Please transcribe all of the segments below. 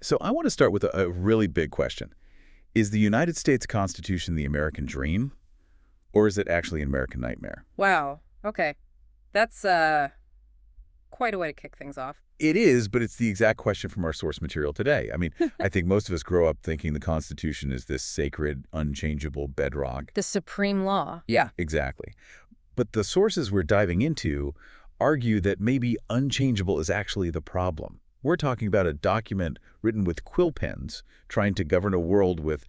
So I want to start with a really big question. Is the United States Constitution the American dream, or is it actually an American nightmare? Wow. Okay. That's quite a way to kick things off. It is, but it's the exact question from our source material today. I mean, I think most of us grow up thinking the Constitution is this sacred, unchangeable bedrock. The supreme law. Yeah, exactly. But the sources we're diving into argue that maybe unchangeable is actually the problem. We're talking about a document written with quill pens trying to govern a world with,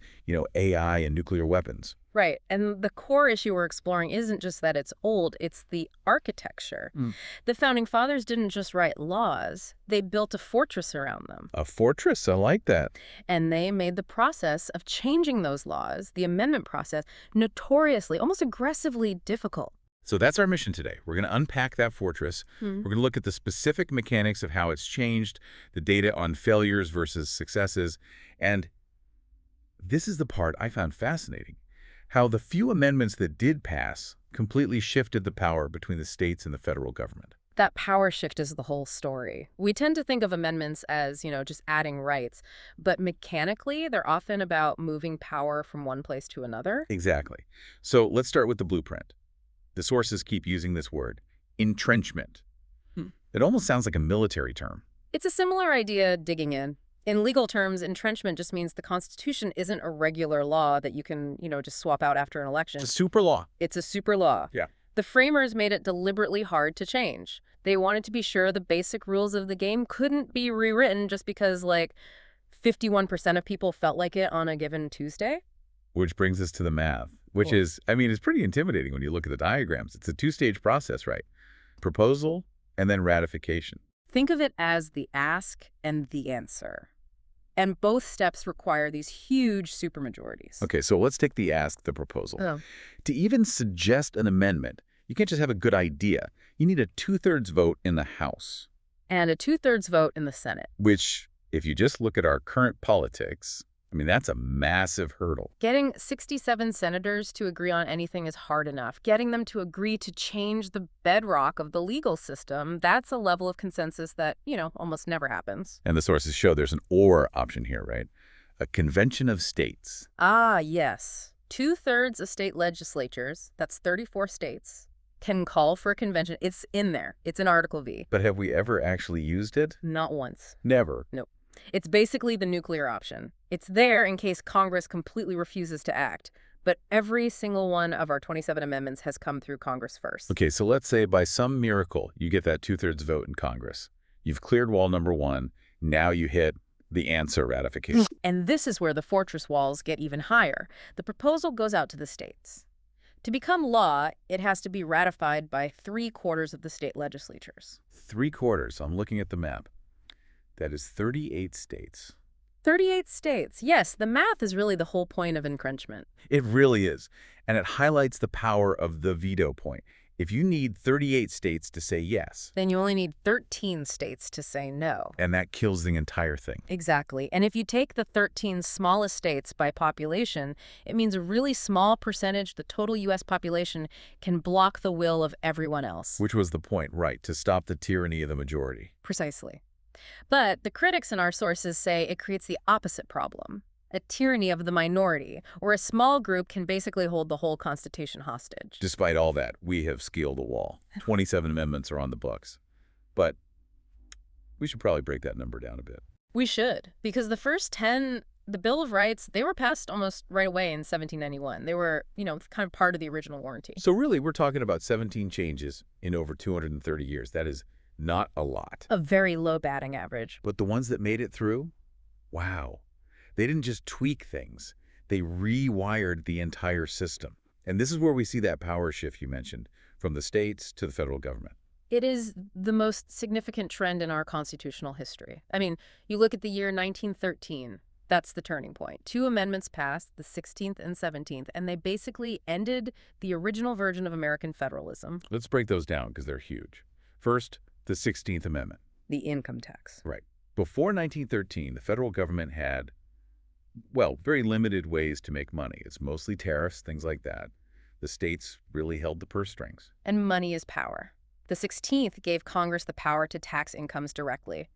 AI and nuclear weapons. Right. And the core issue we're exploring isn't just that it's old, it's the architecture. The Founding Fathers didn't just write laws, they built a fortress around them. A fortress? I like that. And they made the process of changing those laws, the amendment process, notoriously, almost aggressively difficult. So that's our mission today. We're going to unpack that fortress. We're going to look at the specific mechanics of how it's changed, the data on failures versus successes, and this is the part I found fascinating, how the few amendments that did pass completely shifted the power between the states and the federal government. That power shift is the whole story. We tend to think of amendments as, just adding rights, but mechanically, they're often about moving power from one place to another. Exactly. So let's start with the blueprint. The sources keep using this word, entrenchment. It almost sounds like a military term. It's a similar idea digging in. In legal terms, entrenchment just means the Constitution isn't a regular law that you can, just swap out after an election. It's a super law. It's a super law. Yeah. The framers made it deliberately hard to change. They wanted to be sure the basic rules of the game couldn't be rewritten just because, 51% of people felt like it on a given Tuesday. Which brings us to the math, which is, it's pretty intimidating when you look at the diagrams. It's a two-stage process, right? Proposal and then ratification. Think of it as the ask and the answer. And both steps require these huge supermajorities. Okay, so let's take the ask, the proposal. Oh. To even suggest an amendment, you can't just have a good idea. You need a two-thirds vote in the House. And a two-thirds vote in the Senate. Which, if you just look at our current politics, that's a massive hurdle. Getting 67 senators to agree on anything is hard enough. Getting them to agree to change the bedrock of the legal system, that's a level of consensus that, almost never happens. And the sources show there's an or option here, right? A convention of states. Ah, yes. Two-thirds of state legislatures, that's 34 states, can call for a convention. It's in there. It's in Article V. But have we ever actually used it? Not once. Never. Nope. It's basically the nuclear option. It's there in case Congress completely refuses to act. But every single one of our 27 amendments has come through Congress first. Okay, so let's say by some miracle you get that two-thirds vote in Congress. You've cleared wall number one. Now you hit the answer ratification. And this is where the fortress walls get even higher. The proposal goes out to the states. To become law, it has to be ratified by 3/4 of the state legislatures. 3/4. I'm looking at the map. That is 38 states. 38 states. Yes, the math is really the whole point of entrenchment. It really is. And it highlights the power of the veto point. If you need 38 states to say yes, then you only need 13 states to say no. And that kills the entire thing. Exactly. And if you take the 13 smallest states by population, it means a really small percentage, the total U.S. population, can block the will of everyone else. Which was the point, right, to stop the tyranny of the majority. Precisely. But the critics in our sources say it creates the opposite problem, a tyranny of the minority, where a small group can basically hold the whole Constitution hostage. Despite all that, we have scaled a wall. 27 amendments are on the books. But we should probably break that number down a bit. We should, because the first 10, the Bill of Rights, they were passed almost right away in 1791. They were, kind of part of the original warranty. So really, we're talking about 17 changes in over 230 years. That is not a lot. A very low batting average. But the ones that made it through, wow. They didn't just tweak things. They rewired the entire system. And this is where we see that power shift you mentioned, from the states to the federal government. It is the most significant trend in our constitutional history. You look at the year 1913. That's the turning point. 2 amendments passed, the 16th and 17th, and they basically ended the original version of American federalism. Let's break those down because they're huge. First, the 16th Amendment. The income tax. Right. Before 1913, the federal government had, very limited ways to make money. It's mostly tariffs, things like that. The states really held the purse strings. And money is power. The 16th gave Congress the power to tax incomes directly.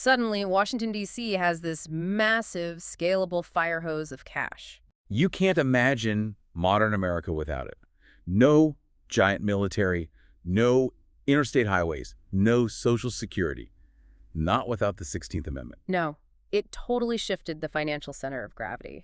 Suddenly, Washington, D.C. has this massive, scalable fire hose of cash. You can't imagine modern America without it. No giant military, no interstate highways, no Social Security. Not without the 16th Amendment. No, it totally shifted the financial center of gravity.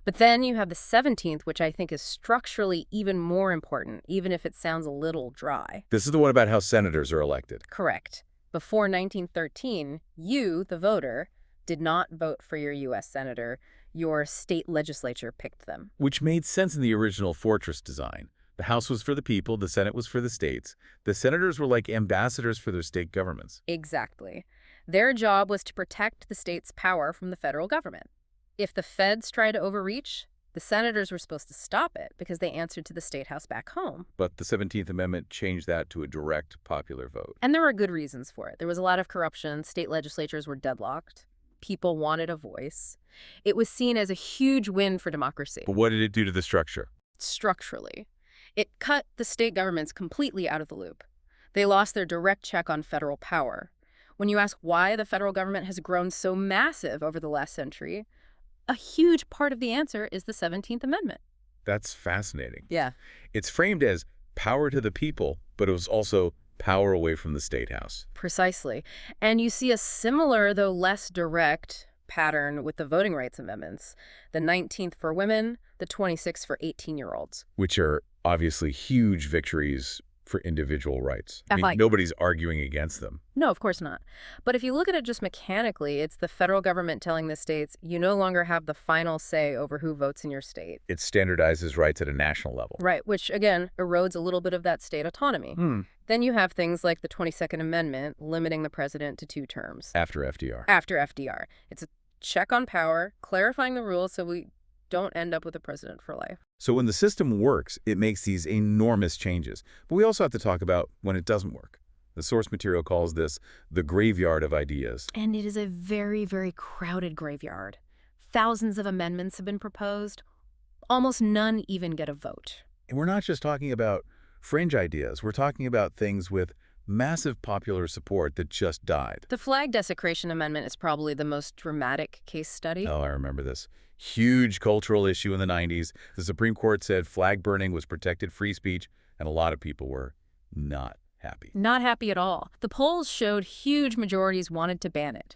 But then you have the 17th, which I think is structurally even more important, even if it sounds a little dry. This is the one about how senators are elected. Correct. Before 1913, you, the voter, did not vote for your U.S. senator. Your state legislature picked them. Which made sense in the original fortress design. The House was for the people, the Senate was for the states. The senators were like ambassadors for their state governments. Exactly. Their job was to protect the state's power from the federal government. If the feds tried to overreach, the senators were supposed to stop it because they answered to the state house back home. But the 17th Amendment changed that to a direct popular vote. And there were good reasons for it. There was a lot of corruption. State legislatures were deadlocked. People wanted a voice. It was seen as a huge win for democracy. But what did it do to the structure? Structurally, it cut the state governments completely out of the loop. They lost their direct check on federal power. When you ask why the federal government has grown so massive over the last century, a huge part of the answer is the 17th Amendment. That's fascinating. Yeah. It's framed as power to the people, but it was also power away from the state house. Precisely. And you see a similar, though less direct, pattern with the voting rights amendments. The 19th for women, the 26th for 18-year-olds. Which are obviously huge victories for individual rights. I mean, Like- nobody's arguing against them. No, of course not. But if you look at it just mechanically, it's the federal government telling the states, you no longer have the final say over who votes in your state. It standardizes rights at a national level. Right, which, again, erodes a little bit of that state autonomy. Then you have things like the 22nd Amendment limiting the president to 2 terms. After FDR. After FDR. It's a check on power, clarifying the rules so we don't end up with a president for life. So when the system works, it makes these enormous changes. But we also have to talk about when it doesn't work. The source material calls this the graveyard of ideas. And it is a very, very crowded graveyard. Thousands of amendments have been proposed. Almost none even get a vote. And we're not just talking about fringe ideas. We're talking about things with massive popular support that just died. The flag desecration amendment is probably the most dramatic case study. Oh, I remember this. Huge cultural issue in the 90s. The Supreme Court said flag burning was protected free speech, and a lot of people were not happy. Not happy at all. The polls showed huge majorities wanted to ban it.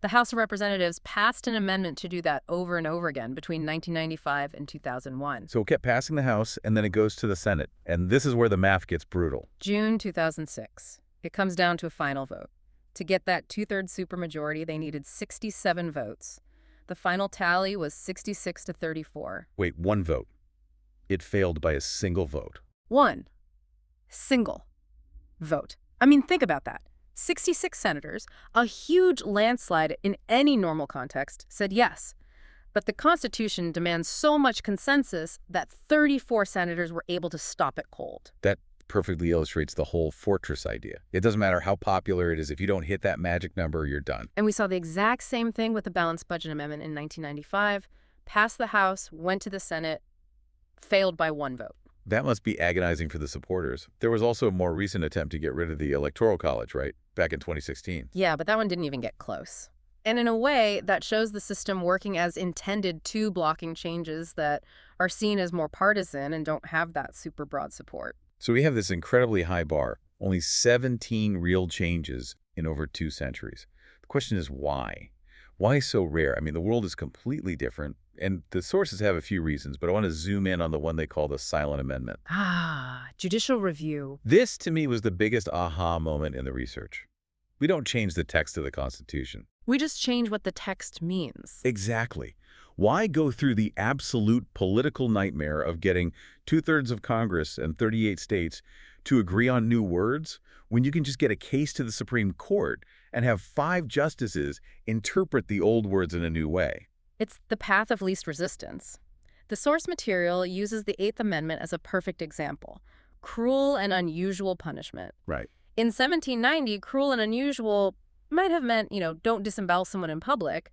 The House of Representatives passed an amendment to do that over and over again between 1995 and 2001. So it kept passing the House, and then it goes to the Senate. And this is where the math gets brutal. June 2006. It comes down to a final vote. To get that 2/3 supermajority, they needed 67 votes. The final tally was 66 to 34. Wait, one vote. It failed by a single vote. One single vote. I mean, think about that. 66 senators, a huge landslide in any normal context, said yes. But the Constitution demands so much consensus that 34 senators were able to stop it cold. That perfectly illustrates the whole fortress idea. It doesn't matter how popular it is. If you don't hit that magic number, you're done. And we saw the exact same thing with the Balanced Budget Amendment in 1995. Passed the House, went to the Senate, failed by 1 vote. That must be agonizing for the supporters. There was also a more recent attempt to get rid of the Electoral College, right? Back in 2016. Yeah, but that one didn't even get close. And in a way, that shows the system working as intended to blocking changes that are seen as more partisan and don't have that super broad support. So we have this incredibly high bar, only 17 real changes in over 2 centuries. The question is why? Why so rare? I mean, the world is completely different, and the sources have a few reasons, but I want to zoom in on the one they call the silent amendment. Judicial review. This, to me, was the biggest aha moment in the research. We don't change the text of the Constitution. We just change what the text means. Exactly. Why go through the absolute political nightmare of getting 2/3 of Congress and 38 states to agree on new words when you can just get a case to the Supreme Court and have 5 justices interpret the old words in a new way? It's the path of least resistance. The source material uses the 8th Amendment as a perfect example. Cruel and unusual punishment. Right. In 1790, cruel and unusual might have meant, don't disembowel someone in public.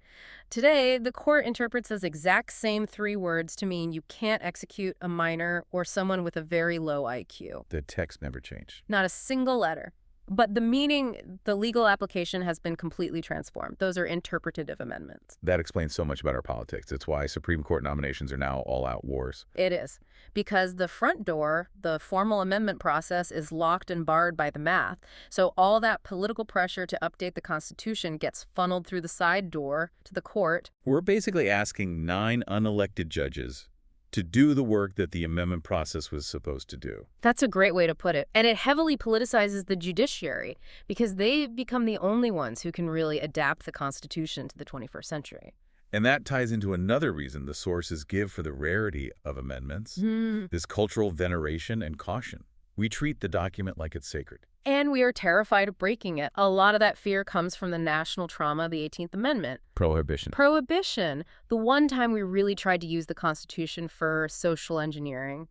Today, the court interprets those exact same 3 words to mean you can't execute a minor or someone with a very low IQ. The text never changed. Not a single letter. But the meaning, the legal application has been completely transformed. Those are interpretative amendments. That explains so much about our politics. It's why Supreme Court nominations are now all-out wars. It is. Because the front door, the formal amendment process, is locked and barred by the math. So all that political pressure to update the Constitution gets funneled through the side door to the court. We're basically asking 9 unelected judges to do the work that the amendment process was supposed to do. That's a great way to put it. And it heavily politicizes the judiciary because they become the only ones who can really adapt the Constitution to the 21st century. And that ties into another reason the sources give for the rarity of amendments, this cultural veneration and caution. We treat the document like it's sacred. And we are terrified of breaking it. A lot of that fear comes from the national trauma of the 18th Amendment. Prohibition. Prohibition. The one time we really tried to use the Constitution for social engineering.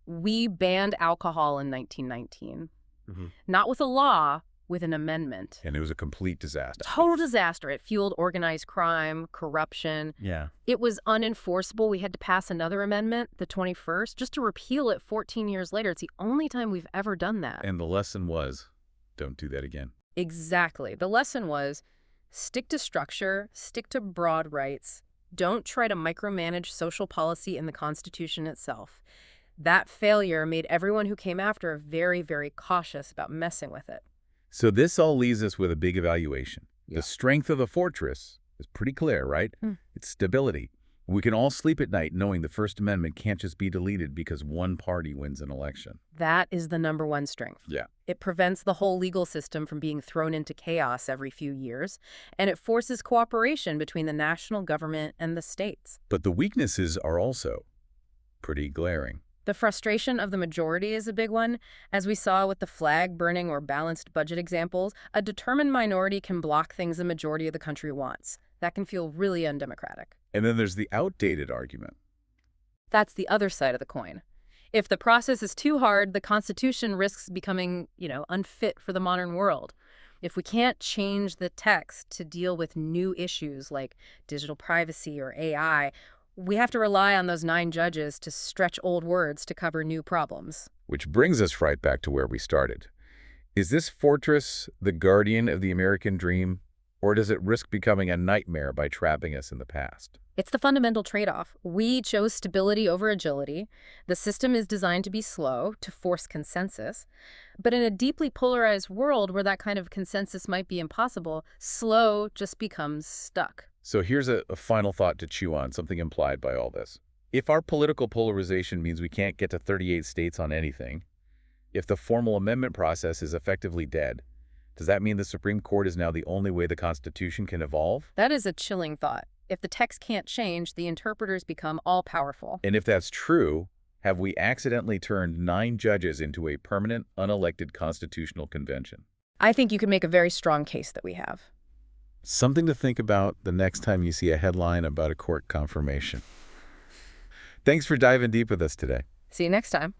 We banned alcohol in 1919. Not with a law, with an amendment. And it was a complete disaster. Total disaster. It fueled organized crime, corruption. Yeah. It was unenforceable. We had to pass another amendment, the 21st, just to repeal it 14 years later. It's the only time we've ever done that. And the lesson was, don't do that again. Exactly. The lesson was, stick to structure, stick to broad rights. Don't try to micromanage social policy in the Constitution itself. That failure made everyone who came after very, very cautious about messing with it. So this all leaves us with a big evaluation. The strength of the fortress is pretty clear, right? It's stability. We can all sleep at night knowing the First Amendment can't just be deleted because one party wins an election. That is the number one strength. Yeah. It prevents the whole legal system from being thrown into chaos every few years, and it forces cooperation between the national government and the states. But the weaknesses are also pretty glaring. The frustration of the majority is a big one. As we saw with the flag burning or balanced budget examples, a determined minority can block things the majority of the country wants. That can feel really undemocratic. And then there's the outdated argument. That's the other side of the coin. If the process is too hard, the Constitution risks becoming, unfit for the modern world. If we can't change the text to deal with new issues like digital privacy or AI, we have to rely on those 9 judges to stretch old words to cover new problems. Which brings us right back to where we started. Is this fortress the guardian of the American dream, or does it risk becoming a nightmare by trapping us in the past? It's the fundamental trade-off. We chose stability over agility. The system is designed to be slow, to force consensus. But in a deeply polarized world where that kind of consensus might be impossible, slow just becomes stuck. So here's a final thought to chew on, something implied by all this. If our political polarization means we can't get to 38 states on anything, if the formal amendment process is effectively dead, does that mean the Supreme Court is now the only way the Constitution can evolve? That is a chilling thought. If the text can't change, the interpreters become all-powerful. And if that's true, have we accidentally turned 9 judges into a permanent, unelected constitutional convention? I think you can make a very strong case that we have. Something to think about the next time you see a headline about a court confirmation. Thanks for diving deep with us today. See you next time.